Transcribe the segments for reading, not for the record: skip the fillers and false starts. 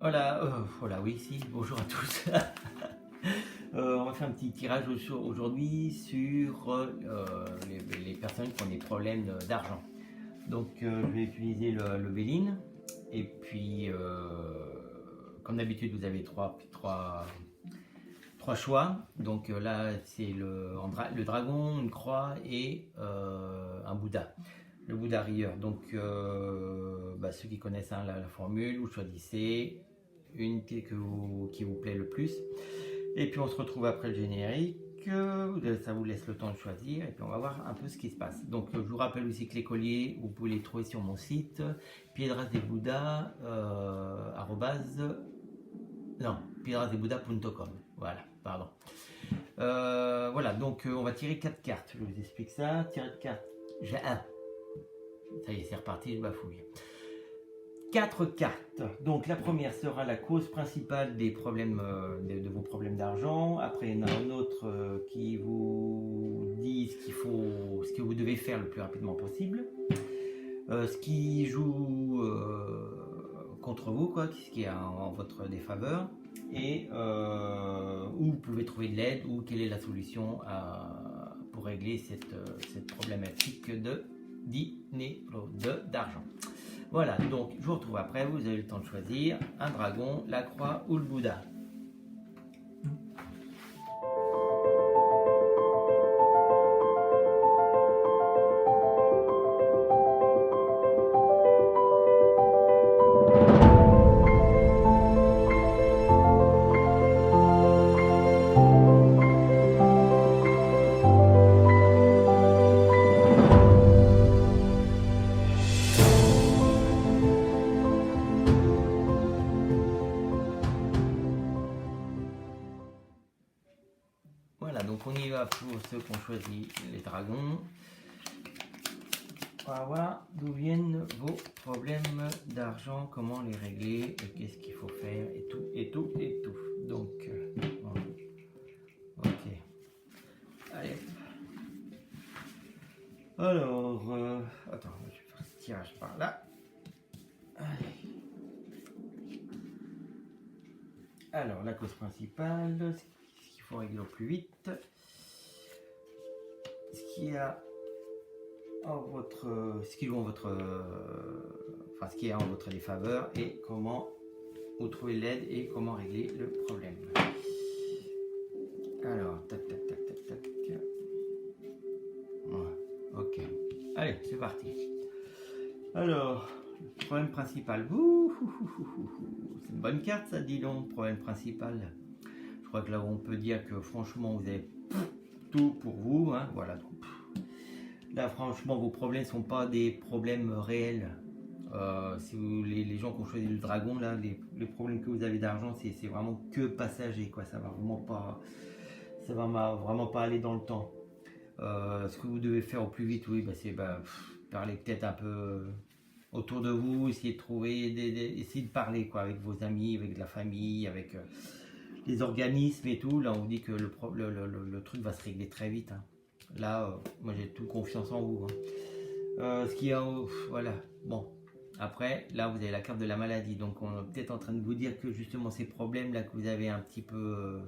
Voilà, voilà, oui, si, bonjour à tous. On va faire un petit tirage aujourd'hui sur les personnes qui ont des problèmes d'argent. Donc, je vais utiliser le Béline. Et puis, comme d'habitude, vous avez trois choix. Donc là, c'est le dragon, une croix et un Bouddha. Le Bouddha rieur. Donc, ceux qui connaissent la formule, vous choisissez une qui vous plaît le plus. Et puis on se retrouve après le générique. Ça vous laisse le temps de choisir et puis on va voir un peu ce qui se passe. Donc je vous rappelle aussi que les colliers, vous pouvez les trouver sur mon site piedrasdebouddha piedrasdebouddha.com. Voilà, pardon. Voilà, donc on va tirer 4 cartes. Je vous explique ça. Tirer de cartes. J'ai un. Ça y est, c'est reparti, je bafouille. 4 cartes. Donc la première sera la cause principale des problèmes, de vos problèmes d'argent. Après, il y en a un autre qui vous dit ce que vous devez faire le plus rapidement possible. Ce qui joue contre vous, quoi, ce qui est en votre défaveur. Et où vous pouvez trouver de l'aide ou quelle est la solution pour régler cette problématique de dîner d'argent. Voilà, donc je vous retrouve après, vous avez le temps de choisir un dragon, la croix ou le Bouddha. Voilà, donc on y va pour ceux qui ont choisi les dragons. On va voir d'où viennent vos problèmes d'argent, comment les régler, et qu'est-ce qu'il faut faire, et tout, et tout, et tout. Donc, ok. Allez. Alors, attends, je vais faire ce tirage par là. Allez. Alors, la cause principale, ce qu'il faut régler au plus vite, ce qui a en votre, ce qui joue en votre, ce qui est en votre défaveur et comment vous trouvez l'aide et comment régler le problème. Alors, tac, tac, tac, tac, tac. Ouais, ok. Allez, c'est parti. Alors, le problème principal. C'est une bonne carte, ça, dis donc. Problème principal. Je crois que là, on peut dire que franchement, vous avez tout pour vous. Hein, voilà. Donc, là, franchement, vos problèmes ne sont pas des problèmes réels. Si vous, les gens qui ont choisi le dragon, là, les problèmes que vous avez d'argent, c'est vraiment que passager, quoi. Ça va vraiment pas aller dans le temps. Ce que vous devez faire au plus vite, oui, c'est parler peut-être un peu autour de vous, essayer de trouver, essayer de parler, quoi, avec vos amis, avec la famille, avec les organismes et tout. Là, on vous dit que le truc va se régler très vite. Hein. Là, moi, j'ai toute confiance en vous. Hein. Ce qui a, voilà, bon. Après, là, vous avez la carte de la maladie. Donc, on est peut-être en train de vous dire que justement, ces problèmes-là que vous avez un petit peu...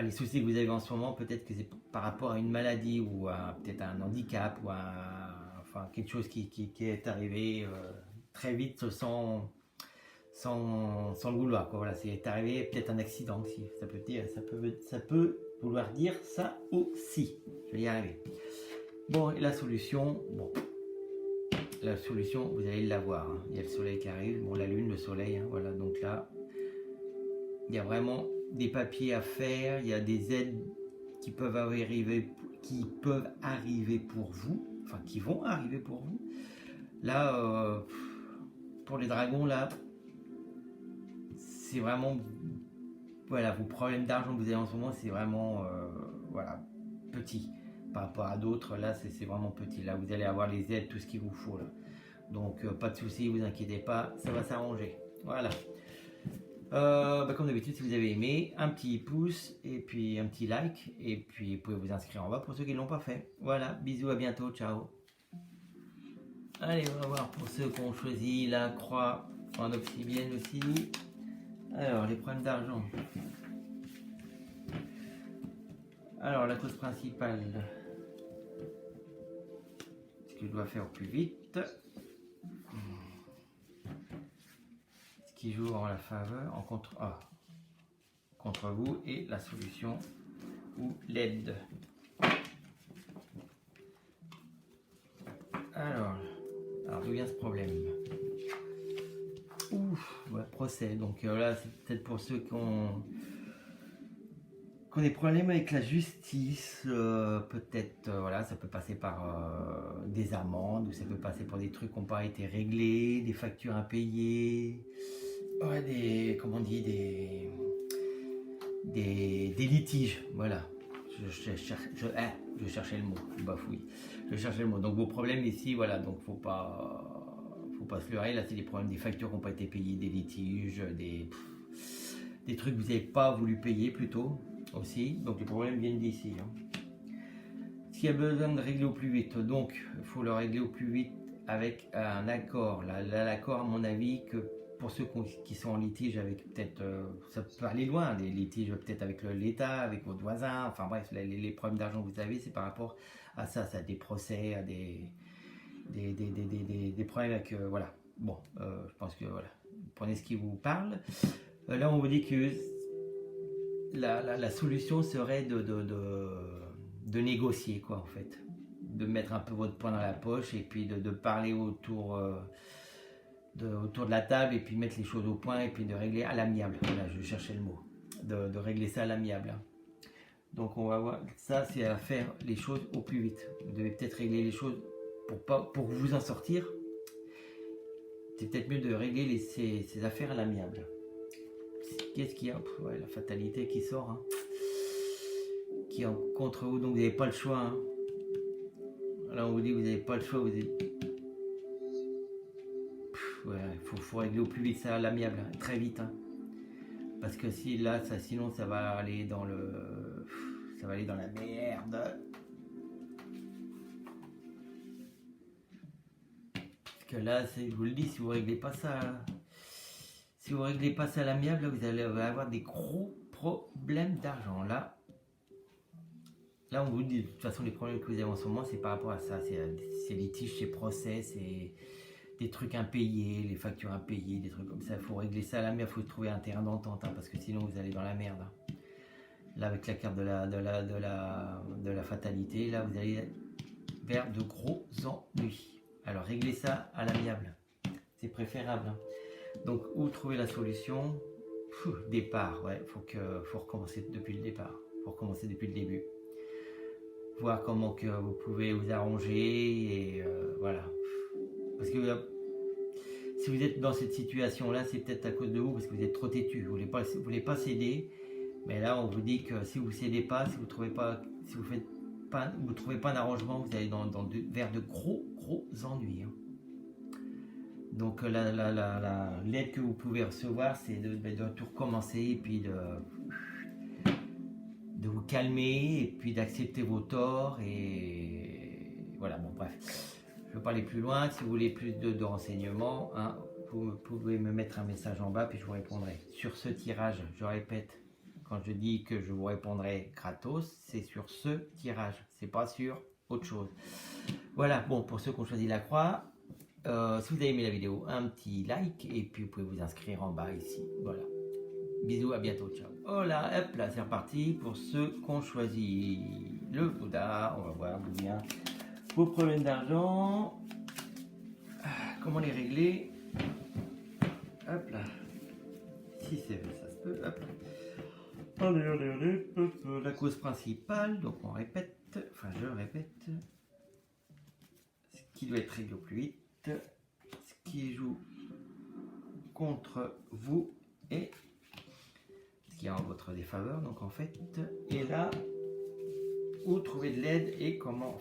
les soucis que vous avez en ce moment, peut-être que c'est par rapport à une maladie ou à peut-être un handicap ou quelque chose qui est arrivé très vite sans le vouloir. Quoi. Voilà, c'est arrivé peut-être un accident aussi. Ça peut vouloir dire ça aussi. Je vais y arriver. Bon, et la solution, vous allez l'avoir. Hein. Il y a le soleil qui arrive, bon, la lune, le soleil, hein, voilà. Donc là, il y a vraiment des papiers à faire, il y a des aides qui peuvent arriver pour vous, enfin qui vont arriver pour vous. Là, pour les dragons, là, c'est vraiment, voilà, vos problèmes d'argent que vous avez en ce moment, c'est vraiment, petit. Par rapport à d'autres, là, c'est vraiment petit. Là, vous allez avoir les aides, tout ce qu'il vous faut, là. Donc, pas de soucis, vous inquiétez pas, ça va s'arranger. Voilà. Comme d'habitude, si vous avez aimé, un petit pouce et puis un petit like. Et puis, vous pouvez vous inscrire en bas pour ceux qui ne l'ont pas fait. Voilà, bisous, à bientôt, ciao. Allez, on va voir pour ceux qui ont choisi la croix en obsidienne aussi. Alors, les problèmes d'argent. Alors, la cause principale, ce que je dois faire au plus vite, ce qui joue en la faveur, contre vous, et la solution ou l'aide. Alors d'où vient ce problème? Ouais, procès. Donc là, c'est peut-être pour ceux qui ont des problèmes avec la justice, peut-être, voilà, ça peut passer par des amendes, ou ça peut passer pour des trucs qui n'ont pas été réglés, des factures impayées, ouais, comment on dit, des litiges, voilà. Je cherchais le mot, je bafouille. Je cherchais le mot. Donc vos problèmes ici, voilà, donc faut pas se leurrer. Là, c'est des problèmes, des factures qui n'ont pas été payées, des litiges, des trucs que vous n'avez pas voulu payer plutôt aussi. Donc les problèmes viennent d'ici. Ce qu'il y a besoin de régler au plus vite, donc il faut le régler au plus vite avec un accord. Là, l'accord, à mon avis, que pour ceux qui sont en litige avec peut-être, ça peut aller loin, des litiges peut-être avec l'État, avec votre voisin, enfin bref, les problèmes d'argent que vous avez, c'est par rapport à ça, des procès, à des problèmes avec, voilà. Bon, je pense que voilà, prenez ce qui vous parle. Là, on vous dit que la solution serait de négocier, quoi, en fait. De mettre un peu votre poing dans la poche et puis de parler autour de la table et puis mettre les choses au point et puis de régler à l'amiable. Voilà, je cherchais le mot. De régler ça à l'amiable. Donc on va voir, ça c'est à faire les choses au plus vite. Vous devez peut-être régler les choses pour vous en sortir. C'est peut-être mieux de régler ces affaires à l'amiable. Qu'est-ce qu'il y a? Ouais, la fatalité qui sort, hein, qui est contre vous, donc vous n'avez pas le choix. Hein. Là on vous dit que vous n'avez pas le choix, ouais, faut régler au plus vite ça à l'amiable, hein, très vite. Hein. Parce que sinon ça va aller dans la merde. Parce que là, je vous le dis, si vous réglez pas ça à l'amiable, vous allez avoir des gros problèmes d'argent. Là, on vous dit, de toute façon, les problèmes que vous avez en ce moment, c'est par rapport à ça. C'est litiges, c'est procès, c'est des trucs impayés, les factures impayées, des trucs comme ça. Il faut régler ça à l'amiable, il faut trouver un terrain d'entente, hein, parce que sinon vous allez dans la merde. Hein. Là, avec la carte de la fatalité, là, vous allez vers de gros ennuis. Alors, réglez ça à l'amiable. C'est préférable. Hein. Donc, où trouver la solution? Départ, ouais, faut recommencer depuis le départ. Faut recommencer depuis le début. Voir comment que vous pouvez vous arranger et voilà. Parce que si vous êtes dans cette situation-là, c'est peut-être à cause de vous, parce que vous êtes trop têtu. Vous voulez pas céder. Mais là, on vous dit que si vous ne cédez pas, si vous trouvez pas un arrangement, vous allez vers de gros ennuis. Hein. Donc l'aide que vous pouvez recevoir, c'est de tout recommencer et puis de vous calmer et puis d'accepter vos torts et voilà. Bon bref, je ne veux pas aller plus loin. Si vous voulez plus de renseignements, hein, vous pouvez me mettre un message en bas puis je vous répondrai. Sur ce tirage, je répète. Quand je dis que je vous répondrai gratos, c'est sur ce tirage, c'est pas sur autre chose. Voilà, bon, pour ceux qui ont choisi la croix, si vous avez aimé la vidéo, un petit like et puis vous pouvez vous inscrire en bas ici. Voilà. Bisous, à bientôt, ciao. Oh là, hop là, c'est reparti pour ceux qui ont choisi le Bouddha. On va voir d'où vient vos problèmes d'argent. Comment les régler? Hop là. Si c'est vrai, ça se peut. Hop là. Allez, la cause principale, donc je répète, ce qui doit être réglé au plus vite, ce qui joue contre vous et ce qui est en votre défaveur, donc en fait, et là, où trouver de l'aide et comment,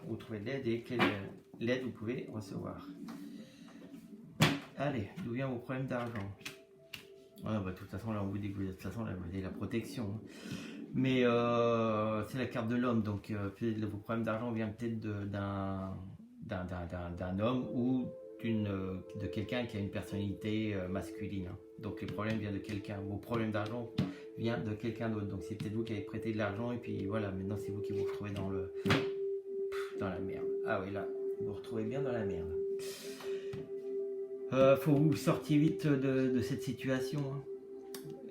où trouver de l'aide et quelle l'aide vous pouvez recevoir. Allez, d'où vient vos problèmes d'argent? Ouais, bah, de toute façon, là, on vous dit que vous avez la protection. Mais c'est la carte de l'homme, donc vos problèmes d'argent viennent peut-être d'un homme ou de quelqu'un qui a une personnalité masculine. Hein. Donc les problèmes viennent de quelqu'un. Vos problèmes d'argent viennent de quelqu'un d'autre. Donc c'est peut-être vous qui avez prêté de l'argent et puis voilà, maintenant c'est vous qui vous retrouvez dans la merde. Ah oui, là, vous vous retrouvez bien dans la merde. Faut que vous sortiez vite de cette situation. Hein.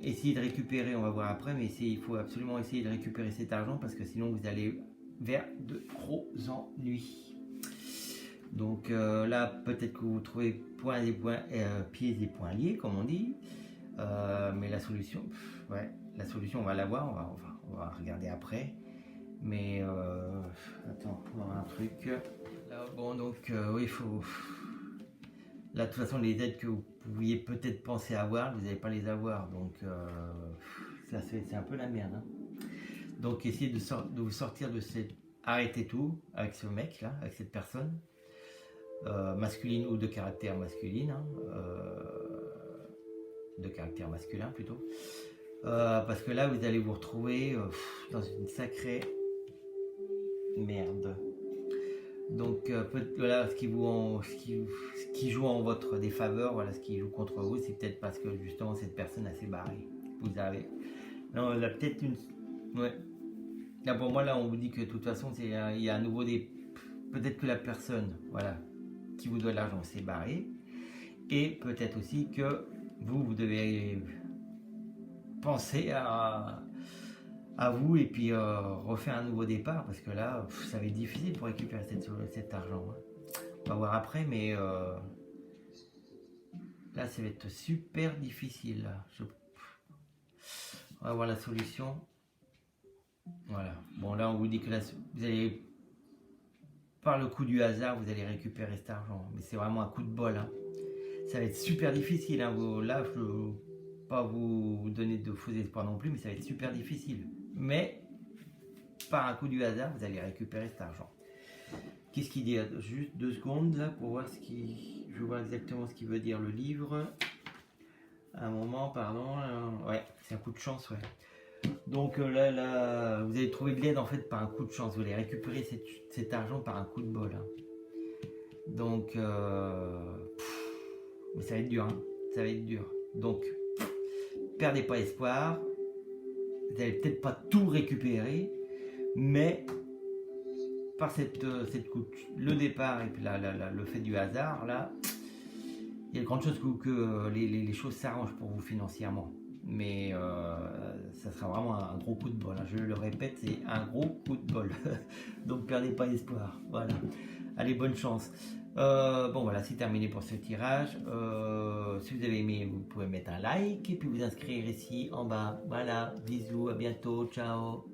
Essayez de récupérer, on va voir après, mais il faut absolument essayer de récupérer cet argent parce que sinon vous allez vers de gros ennuis. Donc là, peut-être que vous trouvez pieds et poings liés, comme on dit. Mais la solution, la solution, on va la voir, on va regarder après. Mais attends, on va voir un truc. Là, bon, donc oui, il faut. Là, de toute façon, les aides que vous pouviez peut-être penser avoir, vous n'allez pas les avoir. Donc, c'est un peu la merde. Hein. Donc, essayez de vous sortir de cette. Arrêtez tout avec ce mec-là, avec cette personne, masculine ou de caractère masculine, hein, de caractère masculin plutôt. Parce que là, vous allez vous retrouver dans une sacrée merde. Donc voilà, ce qui joue en votre défaveur, voilà, ce qui joue contre vous, c'est peut-être parce que justement cette personne s'est barrée. Vous avez, non, là peut-être une, ouais. Là pour moi là, on vous dit que de toute façon il y a à nouveau peut-être que la personne, voilà, qui vous doit de l'argent s'est barrée, et peut-être aussi que vous devez penser à vous et puis refaire un nouveau départ parce que là ça va être difficile pour récupérer cet argent. Hein. On va voir après, mais là ça va être super difficile. Là. On va voir la solution. Voilà. Bon là on vous dit que là, vous allez par le coup du hasard vous allez récupérer cet argent, mais c'est vraiment un coup de bol. Hein. Ça va être super difficile. Hein. Là je ne veux pas vous donner de faux espoirs non plus, mais ça va être super difficile. Mais par un coup du hasard, vous allez récupérer cet argent. Qu'est-ce qu'il dit? Juste 2 secondes là pour voir je vois exactement ce qu'il veut dire le livre. Un moment, pardon. Ouais, c'est un coup de chance, ouais. Donc là, vous allez trouver de l'aide en fait par un coup de chance. Vous allez récupérer cet argent par un coup de bol. Hein. Donc, mais ça va être dur. Hein. Ça va être dur. Donc, perdez pas espoir. Vous n'allez peut-être pas tout récupérer, mais par le départ et puis le fait du hasard, là, il y a de grandes chances que les choses s'arrangent pour vous financièrement. Mais ça sera vraiment un gros coup de bol. Hein. Je le répète, c'est un gros coup de bol. Donc perdez pas espoir. Voilà. Allez, bonne chance. Bon voilà, c'est terminé pour ce tirage. Si vous avez aimé, vous pouvez mettre un like et puis vous inscrire ici en bas. Voilà, bisous, à bientôt, ciao.